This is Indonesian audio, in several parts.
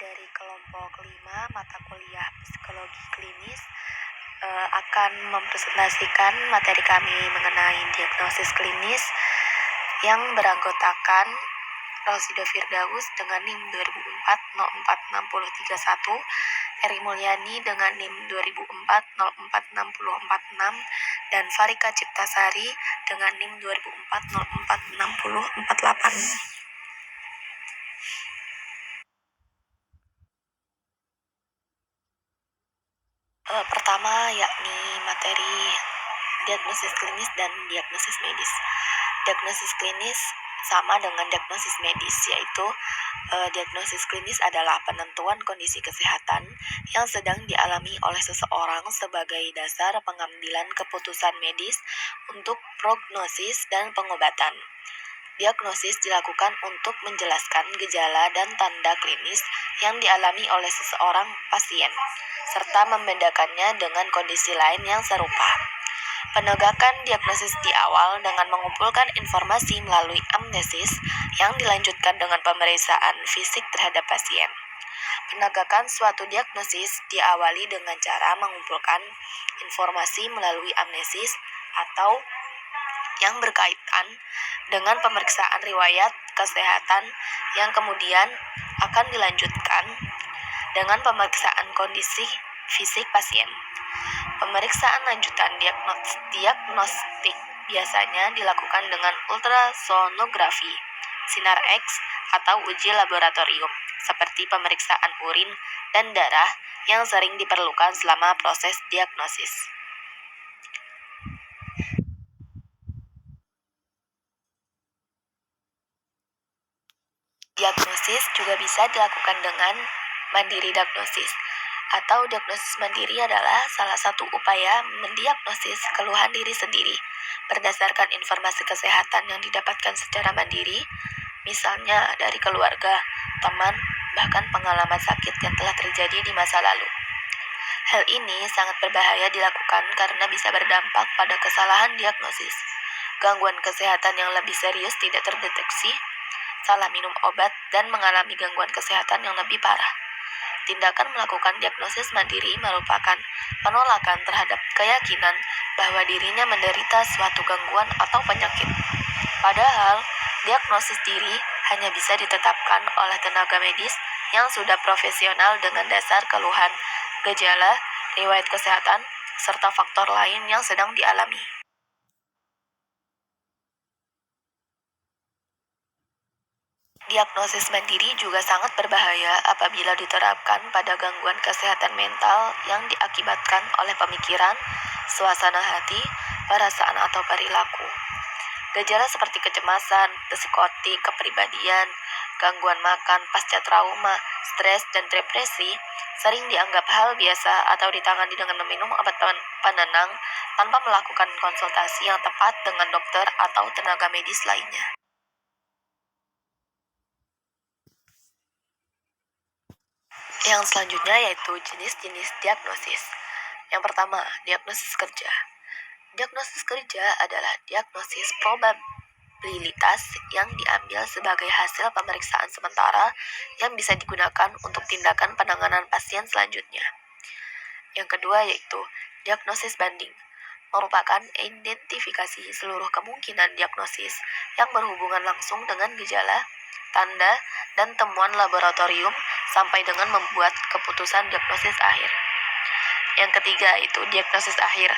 dari kelompok 5 mata kuliah psikologi klinis akan mempresentasikan materi kami mengenai diagnosis klinis yang beranggotakan Rosido Firdaus dengan NIM 2004-046031, Eri Mulyani dengan NIM 2004-046046, dan Farika Ciptasari dengan NIM 2004-046048. Pertama yakni materi diagnosis klinis dan diagnosis medis. Diagnosis klinis sama dengan diagnosis medis, yaitu diagnosis klinis adalah penentuan kondisi kesehatan yang sedang dialami oleh seseorang sebagai dasar pengambilan keputusan medis untuk prognosis dan pengobatan. Diagnosis dilakukan untuk menjelaskan gejala dan tanda klinis yang dialami oleh seseorang pasien, serta membedakannya dengan kondisi lain yang serupa. Penegakan diagnosis di awal dengan mengumpulkan informasi melalui amnesis yang dilanjutkan dengan pemeriksaan fisik terhadap pasien. Penegakan suatu diagnosis diawali dengan cara mengumpulkan informasi melalui amnesis atau yang berkaitan dengan pemeriksaan riwayat kesehatan yang kemudian akan dilanjutkan dengan pemeriksaan kondisi fisik pasien. Pemeriksaan lanjutan diagnostik biasanya dilakukan dengan ultrasonografi, sinar X, atau uji laboratorium, seperti pemeriksaan urin dan darah yang sering diperlukan selama proses diagnosis. Diagnosis juga bisa dilakukan dengan mandiri diagnosis, atau diagnosis mandiri adalah salah satu upaya mendiagnosis keluhan diri sendiri berdasarkan informasi kesehatan yang didapatkan secara mandiri, misalnya dari keluarga, teman, bahkan pengalaman sakit yang telah terjadi di masa lalu. Hal ini sangat berbahaya dilakukan karena bisa berdampak pada kesalahan diagnosis, gangguan kesehatan yang lebih serius tidak terdeteksi, salah minum obat, dan mengalami gangguan kesehatan yang lebih parah. Tindakan melakukan diagnosis mandiri merupakan penolakan terhadap keyakinan bahwa dirinya menderita suatu gangguan atau penyakit. Padahal, diagnosis diri hanya bisa ditetapkan oleh tenaga medis yang sudah profesional dengan dasar keluhan, gejala, riwayat kesehatan, serta faktor lain yang sedang dialami. Diagnosis mandiri juga sangat berbahaya apabila diterapkan pada gangguan kesehatan mental yang diakibatkan oleh pemikiran, suasana hati, perasaan atau perilaku. Gejala seperti kecemasan, psikotik, kepribadian, gangguan makan pasca trauma, stres, dan depresi sering dianggap hal biasa atau ditangani dengan meminum obat penenang tanpa melakukan konsultasi yang tepat dengan dokter atau tenaga medis lainnya. Yang selanjutnya yaitu jenis-jenis diagnosis. Yang pertama, diagnosis kerja. Diagnosis kerja adalah diagnosis probabilitas yang diambil sebagai hasil pemeriksaan sementara yang bisa digunakan untuk tindakan penanganan pasien selanjutnya. Yang kedua yaitu diagnosis banding, merupakan identifikasi seluruh kemungkinan diagnosis yang berhubungan langsung dengan gejala, tanda, dan temuan laboratorium sampai dengan membuat keputusan diagnosis akhir. Yang ketiga itu diagnosis akhir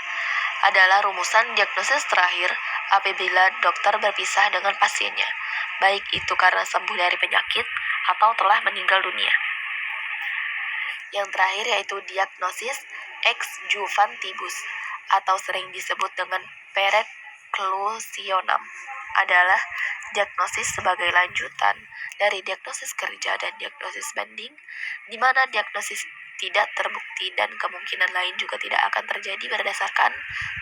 adalah rumusan diagnosis terakhir apabila dokter berpisah dengan pasiennya, baik itu karena sembuh dari penyakit atau telah meninggal dunia. Yang terakhir yaitu diagnosis ex juvantibus atau sering disebut dengan pereklusionam, adalah diagnosis sebagai lanjutan dari diagnosis kerja dan diagnosis banding, di mana diagnosis tidak terbukti dan kemungkinan lain juga tidak akan terjadi berdasarkan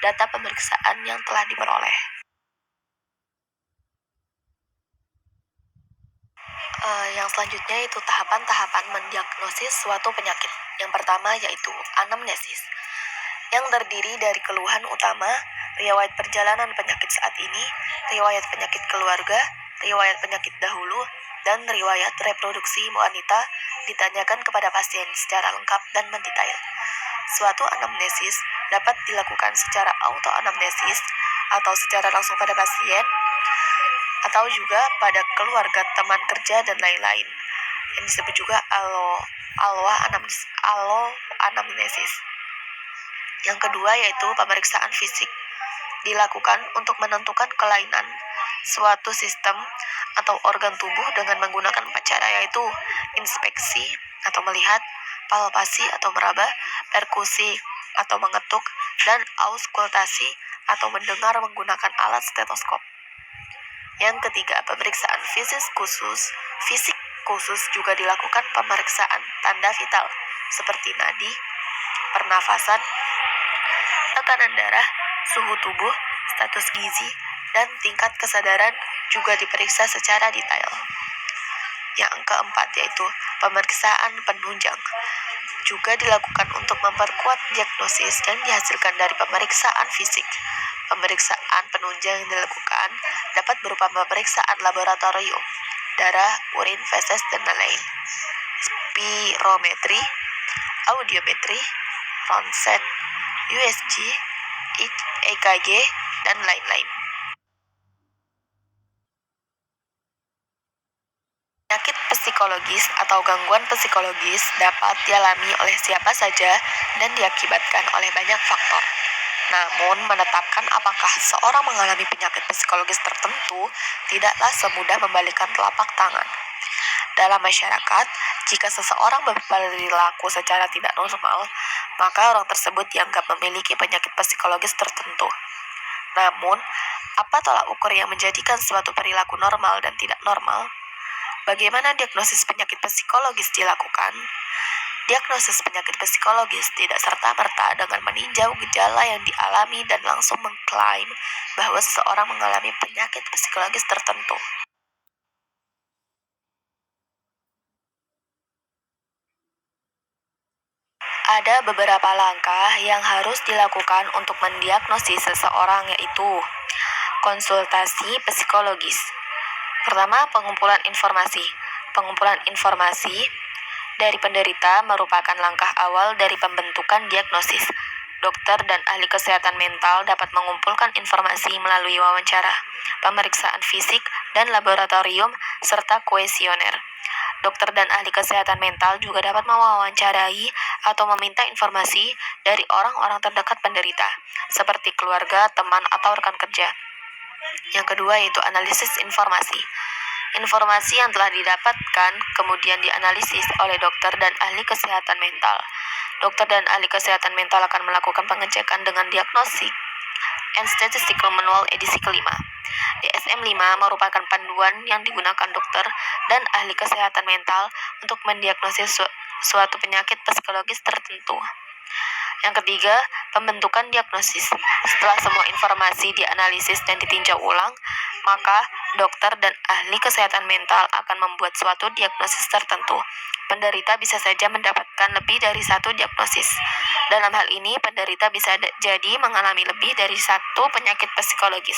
data pemeriksaan yang telah diperoleh. Yang selanjutnya itu tahapan-tahapan mendiagnosis suatu penyakit. Yang pertama yaitu anamnesis, yang terdiri dari keluhan utama, riwayat perjalanan penyakit saat ini, riwayat penyakit keluarga, riwayat penyakit dahulu, dan riwayat reproduksi wanita ditanyakan kepada pasien secara lengkap dan mendetail. Suatu anamnesis dapat dilakukan secara autoanamnesis atau secara langsung pada pasien atau juga pada keluarga, teman kerja, dan lain-lain. Yang disebut juga alloanamnesis. Yang kedua yaitu pemeriksaan fisik. Dilakukan untuk menentukan kelainan suatu sistem atau organ tubuh dengan menggunakan 4 cara, yaitu inspeksi atau melihat, palpasi atau meraba, perkusi atau mengetuk, dan auskultasi atau mendengar menggunakan alat stetoskop. Yang ketiga, pemeriksaan fisik khusus juga dilakukan pemeriksaan tanda vital seperti nadi, pernafasan, tekanan darah, suhu tubuh, status gizi, dan tingkat kesadaran juga diperiksa secara detail. Yang keempat yaitu pemeriksaan penunjang. Juga dilakukan untuk memperkuat diagnosis dan dihasilkan dari pemeriksaan fisik. Pemeriksaan penunjang yang dilakukan dapat berupa pemeriksaan laboratorium, darah, urin, feses, dan lain-lain, spirometri, audiometri, ronsen, USG, EKG, dan lain-lain. Penyakit psikologis atau gangguan psikologis dapat dialami oleh siapa saja dan diakibatkan oleh banyak faktor. Namun, menetapkan apakah seorang mengalami penyakit psikologis tertentu tidaklah semudah membalikkan telapak tangan. Dalam masyarakat, jika seseorang berperilaku secara tidak normal, maka orang tersebut dianggap memiliki penyakit psikologis tertentu. Namun, apa tolak ukur yang menjadikan suatu perilaku normal dan tidak normal? Bagaimana diagnosis penyakit psikologis dilakukan? Diagnosis penyakit psikologis tidak serta-merta dengan meninjau gejala yang dialami dan langsung mengklaim bahwa seseorang mengalami penyakit psikologis tertentu. Ada beberapa langkah yang harus dilakukan untuk mendiagnosis seseorang, yaitu konsultasi psikologis. Pertama, pengumpulan informasi. Pengumpulan informasi dari penderita merupakan langkah awal dari pembentukan diagnosis. Dokter dan ahli kesehatan mental dapat mengumpulkan informasi melalui wawancara, pemeriksaan fisik dan laboratorium, serta kuesioner. Dokter dan ahli kesehatan mental juga dapat mewawancarai atau meminta informasi dari orang-orang terdekat penderita, seperti keluarga, teman, atau rekan kerja. Yang kedua yaitu analisis informasi. Informasi yang telah didapatkan kemudian dianalisis oleh dokter dan ahli kesehatan mental. Dokter dan ahli kesehatan mental akan melakukan pengecekan dengan diagnostik and Statistical Manual edisi kelima. DSM-5 merupakan panduan yang digunakan dokter dan ahli kesehatan mental untuk mendiagnosis suatu penyakit psikologis tertentu. Yang ketiga, pembentukan diagnosis. Setelah semua informasi dianalisis dan ditinjau ulang, maka dokter dan ahli kesehatan mental akan membuat suatu diagnosis tertentu. Penderita bisa saja mendapatkan lebih dari satu diagnosis. Dalam hal ini, penderita bisa jadi mengalami lebih dari satu penyakit psikologis.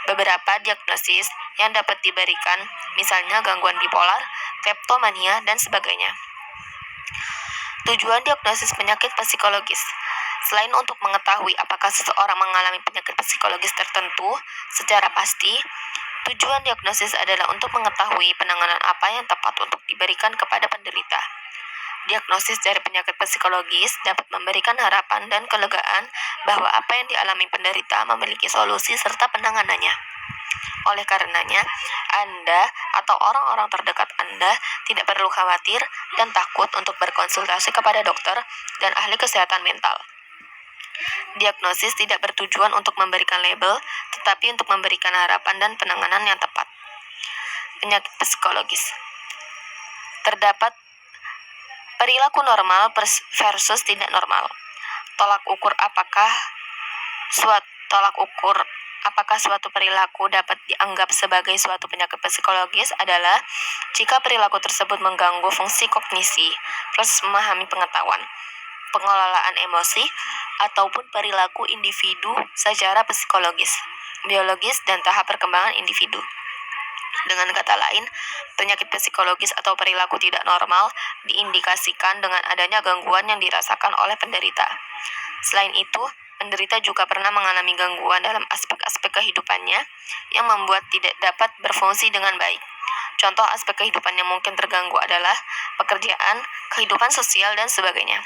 Beberapa diagnosis yang dapat diberikan, misalnya gangguan bipolar, kleptomania, dan sebagainya. Tujuan diagnosis penyakit psikologis. Selain untuk mengetahui apakah seseorang mengalami penyakit psikologis tertentu secara pasti, tujuan diagnosis adalah untuk mengetahui penanganan apa yang tepat untuk diberikan kepada penderita. Diagnosis dari penyakit psikologis dapat memberikan harapan dan kelegaan bahwa apa yang dialami penderita memiliki solusi serta penanganannya. Oleh karenanya, Anda atau orang-orang terdekat Anda tidak perlu khawatir dan takut untuk berkonsultasi kepada dokter dan ahli kesehatan mental. Diagnosis tidak bertujuan untuk memberikan label, tetapi untuk memberikan harapan dan penanganan yang tepat. Penyakit psikologis. Terdapat perilaku normal versus tidak normal. Tolak ukur apakah suatu perilaku dapat dianggap sebagai suatu penyakit psikologis adalah jika perilaku tersebut mengganggu fungsi kognisi, proses memahami pengetahuan, pengelolaan emosi, ataupun perilaku individu secara psikologis, biologis, dan tahap perkembangan individu. Dengan kata lain, penyakit psikologis atau perilaku tidak normal diindikasikan dengan adanya gangguan yang dirasakan oleh penderita. Selain itu, penderita juga pernah mengalami gangguan dalam aspek-aspek kehidupannya yang membuat tidak dapat berfungsi dengan baik. Contoh aspek kehidupan yang mungkin terganggu adalah pekerjaan, kehidupan sosial, dan sebagainya.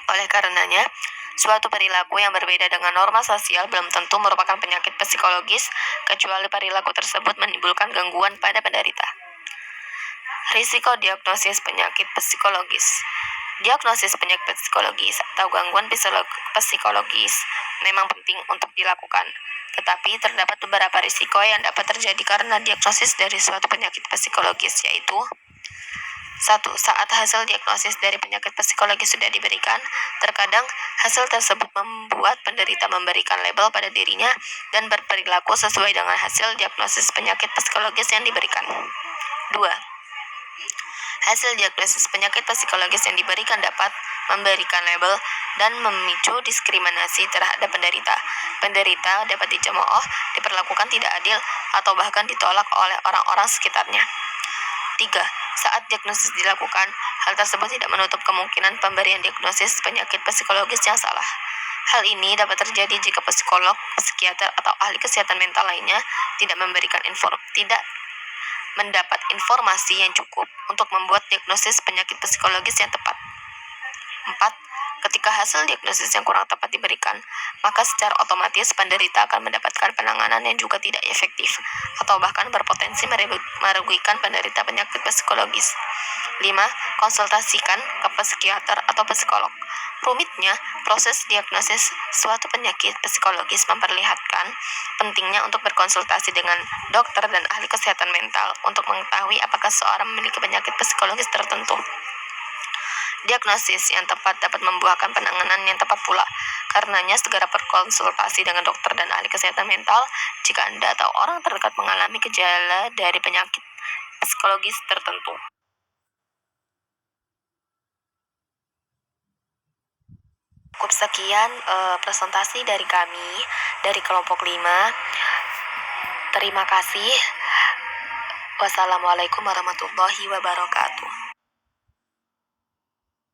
Oleh karenanya, suatu perilaku yang berbeda dengan norma sosial belum tentu merupakan penyakit psikologis, kecuali perilaku tersebut menimbulkan gangguan pada penderita. Risiko diagnosis penyakit psikologis. Diagnosis penyakit psikologis atau gangguan psikologis memang penting untuk dilakukan, tetapi terdapat beberapa risiko yang dapat terjadi karena diagnosis dari suatu penyakit psikologis, yaitu 1. Saat hasil diagnosis dari penyakit psikologis sudah diberikan, terkadang hasil tersebut membuat penderita memberikan label pada dirinya dan berperilaku sesuai dengan hasil diagnosis penyakit psikologis yang diberikan. 2. Hasil diagnosis penyakit psikologis yang diberikan dapat memberikan label dan memicu diskriminasi terhadap penderita. Penderita dapat dicemooh, diperlakukan tidak adil, atau bahkan ditolak oleh orang-orang sekitarnya. 3. Saat diagnosis dilakukan, hal tersebut tidak menutup kemungkinan pemberian diagnosis penyakit psikologis yang salah. Hal ini dapat terjadi jika psikolog, psikiater, atau ahli kesehatan mental lainnya tidak mendapat informasi yang cukup untuk membuat diagnosis penyakit psikologis yang tepat. 4. Ketika hasil diagnosis yang kurang tepat diberikan, maka secara otomatis penderita akan mendapatkan penanganan yang juga tidak efektif atau bahkan berpotensi merugikan penderita penyakit psikologis. 5. Konsultasikan ke psikiater atau psikolog. Rumitnya, proses diagnosis suatu penyakit psikologis memperlihatkan pentingnya untuk berkonsultasi dengan dokter dan ahli kesehatan mental untuk mengetahui apakah seorang memiliki penyakit psikologis tertentu. Diagnosis yang tepat dapat membuahkan penanganan yang tepat pula. Karenanya, segera berkonsultasi dengan dokter dan ahli kesehatan mental jika Anda atau orang terdekat mengalami gejala dari penyakit psikologis tertentu. Cukup sekian presentasi dari kami, dari kelompok 5. Terima kasih. Wassalamualaikum warahmatullahi wabarakatuh.